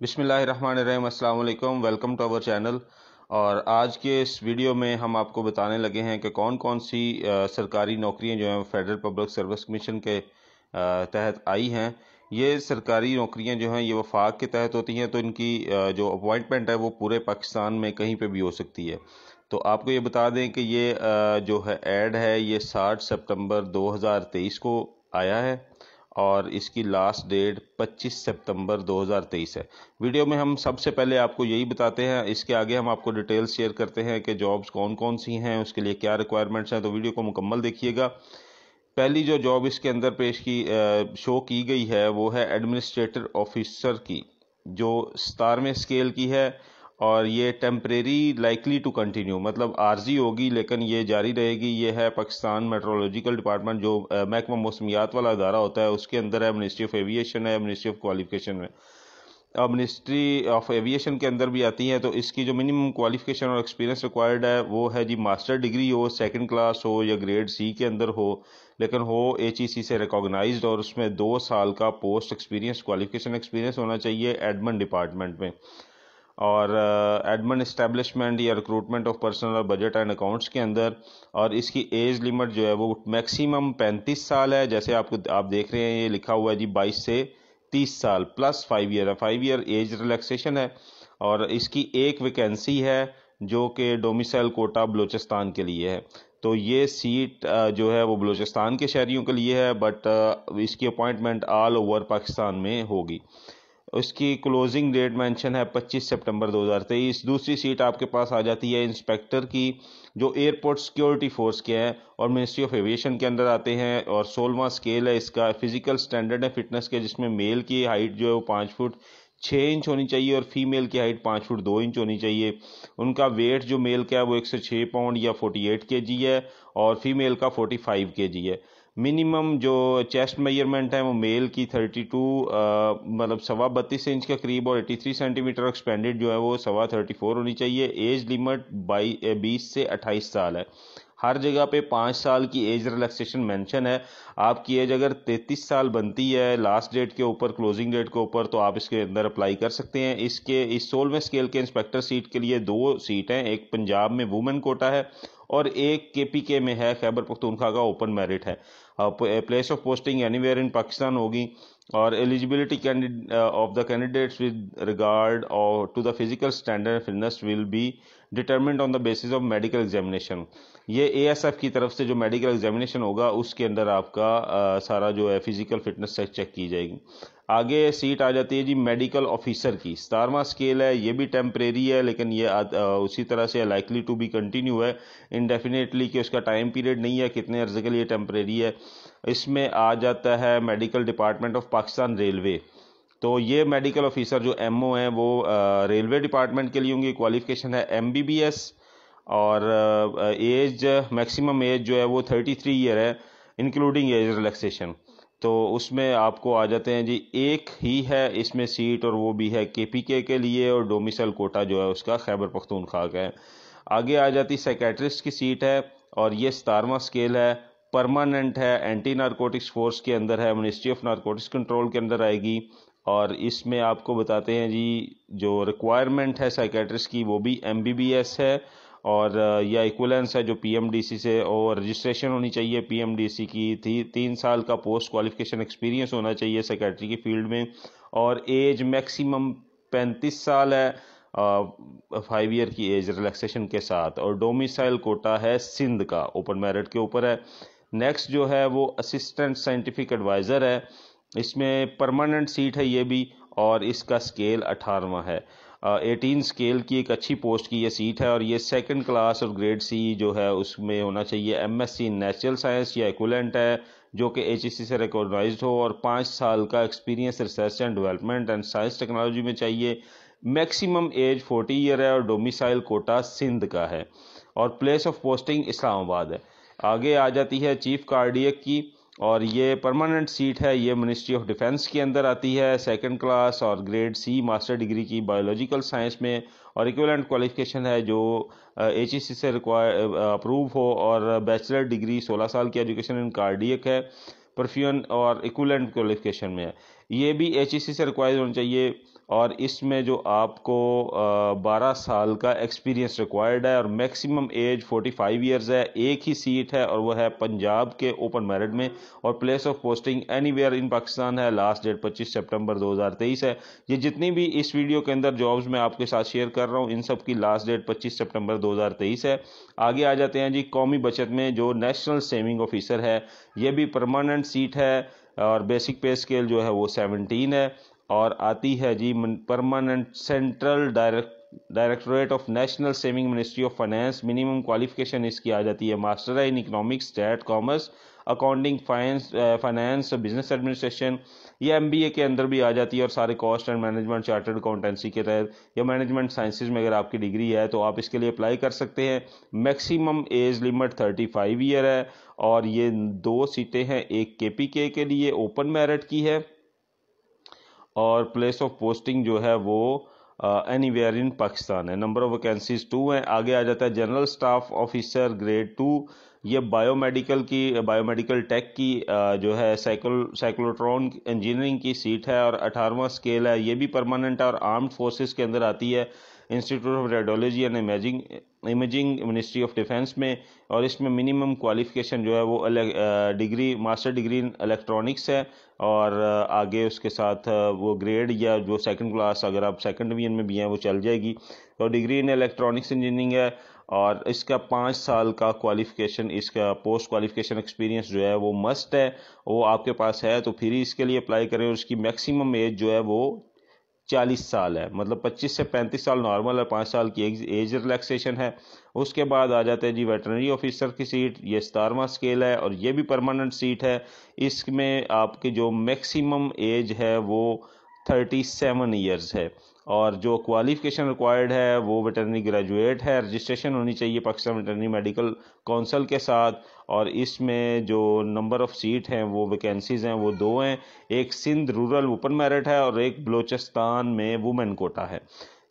बिस्मिल्लाहिर्रहमानिर्रहीम, अस्सलाम वालेकुम। Welcome to our channel. और आज के इस वीडियो में हम आपको बताने लगे हैं कि कौन कौन सी सरकारी नौकरियां जो हैं फेडरल पब्लिक सर्विस कमीशन के तहत आई हैं। ये सरकारी नौकरियां जो हैं ये वफाक के तहत होती हैं, तो इनकी जो अपॉइंटमेंट है वो पूरे पाकिस्तान में कहीं पे भी हो सकती है। तो आपको ये बता दें कि ये जो है ऐड है ये 60 सितंबर 2023 को आया है और इसकी लास्ट डेट 25 सितंबर 2023 है। वीडियो में हम सबसे पहले आपको यही बताते हैं, इसके आगे हम आपको डिटेल्स शेयर करते हैं कि जॉब्स कौन कौन सी हैं, उसके लिए क्या रिक्वायरमेंट्स हैं। तो वीडियो को मुकम्मल देखिएगा। पहली जो जॉब इसके अंदर शो की गई है वो है एडमिनिस्ट्रेटर ऑफिसर की, जो 17वें स्केल की है और ये टेम्परेरी लाइकली टू कंटिन्यू, मतलब आर्जी होगी लेकिन ये जारी रहेगी। ये है पाकिस्तान मेट्रोलॉजिकल डिपार्टमेंट, जो महकमा मौसमियात वाला अदारा होता है, उसके अंदर है। मिनिस्ट्री ऑफ एविएशन है, मिनिस्ट्री ऑफ क्वालिफिकेशन है। अब मिनिस्ट्री ऑफ एविएशन के अंदर भी आती हैं। तो इसकी जो मिनिमम क्वालिफिकेशन और एक्सपीरियंस रिक्वायर्ड है वो है जी मास्टर डिग्री हो, सेकंड क्लास हो या ग्रेड सी के अंदर हो, लेकिन हो HEC से रिकॉग्नाइज्ड, और उसमें 2 साल का पोस्ट एक्सपीरियंस क्वालिफिकेशन एक्सपीरियंस होना चाहिए एडमिन डिपार्टमेंट में। और एडमिन इस्टेब्लिशमेंट या रिक्रूटमेंट ऑफ पर्सनल और बजट एंड अकाउंट्स के अंदर। और इसकी एज लिमिट जो है वो मैक्सिमम 35 साल है। जैसे आप देख रहे हैं ये लिखा हुआ है जी 22 से 30 साल प्लस 5 ईयर है। 5 ईयर एज रिलैक्सेशन है। और इसकी एक वैकेंसी है जो कि डोमिसाइल कोटा बलूचिस्तान के लिए है। तो ये सीट जो है वो बलूचिस्तान के शहरियों के लिए है, बट इसकी अपॉइंटमेंट ऑल ओवर पाकिस्तान में होगी। उसकी क्लोजिंग डेट मेंशन है 25 सितंबर 2023। दूसरी सीट आपके पास आ जाती है इंस्पेक्टर की, जो एयरपोर्ट सिक्योरिटी फोर्स के हैं और मिनिस्ट्री ऑफ एविएशन के अंदर आते हैं। और 16वां स्केल है इसका। फिजिकल स्टैंडर्ड है फिटनेस के, जिसमें मेल की हाइट जो है वो 5 फुट 6 इंच होनी चाहिए और फीमेल की हाइट 5 फुट 2 इंच होनी चाहिए। उनका वेट जो मेल का है वो 106 पाउंड या 48 kg है और फीमेल का 45 kg है। मिनिमम जो चेस्ट मेजरमेंट है वो मेल की 32 मतलब 32.25 इंच के करीब और 83 सेंटीमीटर। एक्सपेंडेड जो है वो 34 होनी चाहिए। एज लिमिट 20 से 28 साल है। हर जगह पे 5 साल की एज रिलैक्सेशन मेंशन है। आपकी एज अगर 33 साल बनती है लास्ट डेट के ऊपर, क्लोजिंग डेट के ऊपर, तो आप इसके अंदर अप्लाई कर सकते हैं। इस 16वें स्केल के इंस्पेक्टर सीट के लिए 2 सीट हैं। एक पंजाब में वुमेन कोटा है और एक KPK में है, खैबर पख्तूनख्वा का ओपन मेरिट है। Place of posting anywhere in Pakistan होगी। और eligibility of the candidates with regard और to the physical standard fitness will be determined on the basis of medical examination. ये ASF की तरफ से जो मेडिकल एग्जामिनेशन होगा उसके अंदर आपका सारा जो है फिजिकल फिटनेस चेक की जाएगी। आगे सीट आ जाती है जी मेडिकल ऑफिसर की। 17वां स्केल है, ये भी टेम्परेरी है लेकिन ये उसी तरह से लाइकली टू बी कंटिन्यू है इंडेफिनेटली, कि उसका टाइम पीरियड नहीं है कितने अर्जे के लिए टेम्परेरी है। इसमें आ जाता है medical department of Pakistan railway. तो ये मेडिकल ऑफिसर जो MO हैं वो रेलवे डिपार्टमेंट के लिए होंगे। क्वालिफिकेशन है MBBS और एज मैक्सिमम एज जो है वो 33 ईयर है इंक्लूडिंग एज रिलैक्सेशन। तो उसमें आपको आ जाते हैं जी, एक ही है इसमें सीट और वो भी है KPK के लिए, और डोमिसाइल कोटा जो है उसका खैबर पख्तूनख्वा का है। आगे आ जाती साइकेट्रिस्ट की सीट है और ये 17वां स्केल है, परमानेंट है, एंटी नारकोटिक्स फोर्स के अंदर है, मिनिस्ट्री ऑफ नारकोटिक्स कंट्रोल के अंदर आएगी। और इसमें आपको बताते हैं जी जो रिक्वायरमेंट है साइकेट्रिस्ट की वो भी MBBS है और या इक्वलेंस है जो PMDC से, और रजिस्ट्रेशन होनी चाहिए PMDC की। 3 साल का पोस्ट क्वालिफिकेशन एक्सपीरियंस होना चाहिए साइकेट्री की फील्ड में। और एज मैक्सिमम 35 साल है 5 ईयर की एज रिलैक्सेशन के साथ। और डोमिसाइल कोटा है सिंध का, ओपन मेरिट के ऊपर है। नेक्स्ट जो है वो असिस्टेंट साइंटिफिक एडवाइज़र है। इसमें परमानेंट सीट है ये भी, और इसका स्केल 18वां है। 18 स्केल की एक अच्छी पोस्ट की ये सीट है और ये सेकंड क्लास और ग्रेड C जो है उसमें होना चाहिए। MSc इन नेचुरल साइंस या इक्विवेलेंट है जो कि HEC से रिकॉग्नाइज्ड हो, और 5 साल का experience research and development and science technology में चाहिए। मैक्सिमम एज 40 ईयर है और डोमिसाइल कोटा सिंध का है और प्लेस ऑफ पोस्टिंग इस्लामाबाद है। आगे आ जाती है चीफ कार्डियक की, और ये परमानेंट सीट है। ये मिनिस्ट्री ऑफ डिफेंस के अंदर आती है। सेकंड क्लास और ग्रेड C मास्टर डिग्री की बायोलॉजिकल साइंस में, और इक्विवेलेंट क्वालिफिकेशन है जो HEC से अप्रूव हो, और बैचलर डिग्री 16 साल की एजुकेशन इन कार्डियक है परफ्यून और इक्विवेलेंट क्वालिफिकेशन में है। ये भी HEC से रिक्वायर्ड होनी चाहिए। और इसमें जो आपको 12 साल का एक्सपीरियंस रिक्वायर्ड है और मैक्सिमम एज 45 ईयर्स है। एक ही सीट है और वह है पंजाब के ओपन मेरिट में, और place of posting anywhere in Pakistan है। लास्ट डेट 25 सितंबर 2023 है। ये जितनी भी इस वीडियो के अंदर जॉब्स मैं आपके साथ शेयर कर रहा हूँ, इन सब की लास्ट डेट 25 सितंबर 2023 है। आगे आ जाते हैं जी, कौमी बचत में जो नेशनल सेविंग ऑफिसर है, ये भी परमानेंट सीट है और बेसिक पे स्केल जो है वो 17 है। और आती है जी permanent central directorate of national saving ministry of finance. Minimum qualification इसकी आ जाती है मास्टर है in economics, stat, commerce, accounting, finance, business administration. ये एमबीए के अंदर भी आ जाती है और सारे cost and management, chartered accountancy के तहत या मैनेजमेंट साइंसेज में अगर आपकी डिग्री है तो आप इसके लिए अप्लाई कर सकते हैं। मैक्सिमम एज लिमिट 35 ईयर है और ये 2 सीटें हैं, एक केपीके के लिए ओपन मेरिट की है और प्लेस ऑफ पोस्टिंग जो है वो एनीवेयर इन पाकिस्तान है। नंबर ऑफ वैकेंसीज 2 हैं। आगे आ जाता है जनरल स्टाफ ऑफिसर ग्रेड 2। ये बायोमेडिकल टेक की जो है साइक्लोट्रॉन इंजीनियरिंग की सीट है और 18वां स्केल है। ये भी परमानेंट है और आर्म्ड फोर्सेस के अंदर आती है, institute of radiology and imaging ministry of defence में। और इसमें मिनिमम क्वालिफिकेशन जो है वो मास्टर डिग्री इन इलेक्ट्रॉनिक्स है और आगे उसके साथ वो ग्रेड या जो सेकंड क्लास अगर आप सेकंड डिवीजन में भी हैं वो चल जाएगी। तो डिग्री इन इलेक्ट्रॉनिक्स इंजीनियरिंग है और इसका 5 साल का क्वालिफिकेशन, इसका पोस्ट क्वालिफिकेशन एक्सपीरियंस जो है वो मस्ट है, वो आपके पास है तो फिर इसके लिए अप्लाई करें। और उसकी मैक्सिमम एज जो है वो 40 साल है, मतलब 25 से 35 साल नॉर्मल है, 5 साल की एज रिलैक्सेशन है। उसके बाद आ जाते हैं जी वेटरनरी ऑफिसर की सीट, ये 17वां स्केल है और ये भी परमानेंट सीट है। इसमें आपकी जो मैक्सिमम एज है वो 37 ईयर्स है और जो क्वालिफिकेशन रिक्वायर्ड है वो वेटरनरी ग्रेजुएट है। रजिस्ट्रेशन होनी चाहिए पाकिस्तान वेटरनरी मेडिकल काउंसिल के साथ। और इसमें जो नंबर ऑफ सीट हैं वो वैकेंसीज हैं वो 2 हैं, एक सिंध रूरल ओपन मेरिट है और एक बलोचिस्तान में वुमेन कोटा है।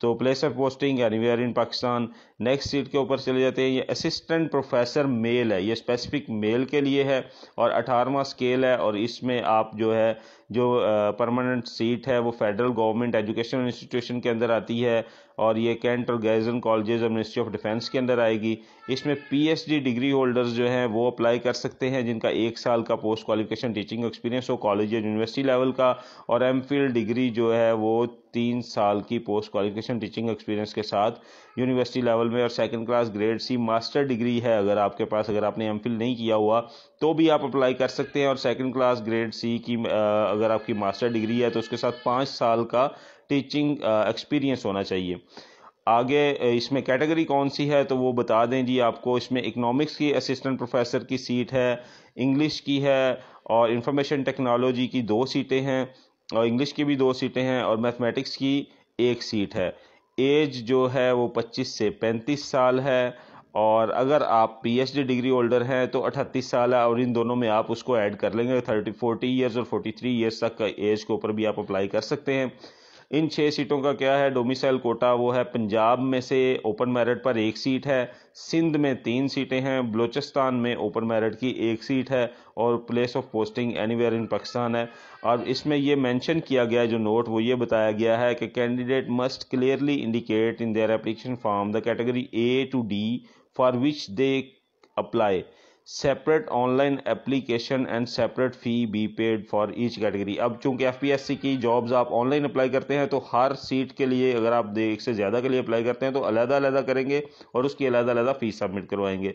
तो place of posting anywhere in Pakistan. Next seat के ऊपर चले जाते हैं, ये असिस्टेंट प्रोफेसर मेल है, ये स्पेसिफिक मेल के लिए है और 18वां स्केल है। और इसमें आप जो है परमानेंट सीट है वो फेडरल गवर्नमेंट एजुकेशन इंस्टीट्यूशन के अंदर आती है और ये कैंट और गैजन कॉलेजेस और मिनिस्ट्री ऑफ डिफेंस के अंदर आएगी। इसमें पीएचडी डिग्री होल्डर्स जो हैं वो अप्लाई कर सकते हैं जिनका 1 साल का पोस्ट क्वालिफिकेशन टीचिंग एक्सपीरियंस हो कॉलेज या यूनिवर्सिटी लेवल का, और एमफिल डिग्री जो है वो 3 साल की पोस्ट क्वालिफिकेशन टीचिंग एक्सपीरियंस के साथ यूनिवर्सिटी लेवल में। और second class grade C master degree है अगर आपके पास, अगर आपने एमफिल नहीं किया हुआ तो भी आप अप्लाई कर सकते हैं। और सेकंड क्लास ग्रेड सी की अगर आपकी मास्टर डिग्री है तो उसके साथ 5 साल का टीचिंग एक्सपीरियंस होना चाहिए। आगे इसमें कैटेगरी कौन सी है तो वो बता दें जी आपको। इसमें इकोनॉमिक्स की असिस्टेंट प्रोफेसर की सीट है, इंग्लिश की है और इंफॉर्मेशन टेक्नोलॉजी की 2 सीटें हैं और इंग्लिश की भी 2 सीटें हैं और मैथमेटिक्स की 1 सीट है। एज जो है वो 25 से 35 साल है और अगर आप पीएचडी डिग्री होल्डर हैं तो 38 साल है और इन दोनों में आप उसको ऐड कर लेंगे 40 ईयर्स और 43 ईयर्स तक का एज के ऊपर भी आप अप्लाई कर सकते हैं। इन 6 सीटों का क्या है डोमिसाइल कोटा, वो है पंजाब में से ओपन मेरिट पर 1 सीट है, सिंध में 3 सीटें हैं, बलोचिस्तान में ओपन मेरिट की 1 सीट है और place of posting anywhere in Pakistan है। और इसमें ये मेंशन किया गया है जो नोट, वो ये बताया गया है कि candidate must clearly indicate in their application form the category A to D for which they apply, separate online application and separate fee be paid for each category. अब चूंकि एफपीएससी की जॉब्स आप ऑनलाइन अप्लाई करते हैं तो हर seat के लिए अगर आप 1 से ज़्यादा के लिए अप्लाई करते हैं तो अलग-अलग करेंगे और उसकी अलग-अलग फ़ीस सबमिट करवाएंगे।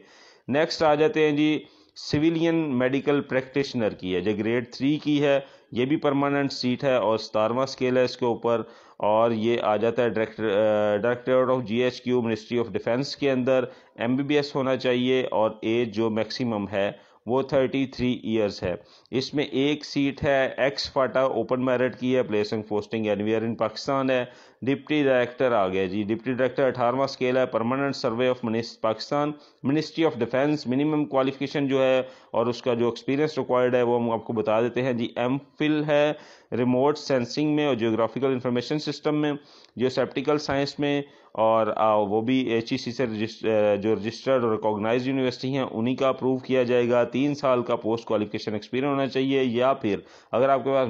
नेक्स्ट आ जाते हैं जी सिविलियन मेडिकल प्रैक्टिशनर की है, जो ग्रेड 3 की है, ये भी परमानेंट सीट है और 17वां स्केल है इसके ऊपर। और ये आ जाता है directorate of GHQ ministry of defence के अंदर। एमबीबीएस होना चाहिए और एज जो मैक्सिमम है वो 33 ईयर्स है। इसमें 1 सीट है एक्स फाटा ओपन मेरिट की है, place and posting anywhere in Pakistan है। डिप्टी डायरेक्टर आ गया जी, डिप्टी डायरेक्टर 18वां स्केल है, permanent survey of Pakistan ministry of defence. Minimum qualification जो है और उसका जो एक्सपीरियंस रिक्वायर्ड है वो हम आपको बता देते हैं जी। एमफिल है रिमोट सेंसिंग में और जियोग्राफिकल इंफॉर्मेशन सिस्टम में, जियोसेप्टिकल साइंस में, और वो भी एचईसी से जो रजिस्टर्ड और रिकॉग्नाइज्ड यूनिवर्सिटी हैं उन्हीं का अप्रूव किया जाएगा। 3 साल का पोस्ट क्वालिफिकेशन एक्सपीरियंस होना चाहिए या फिर अगर आपके पास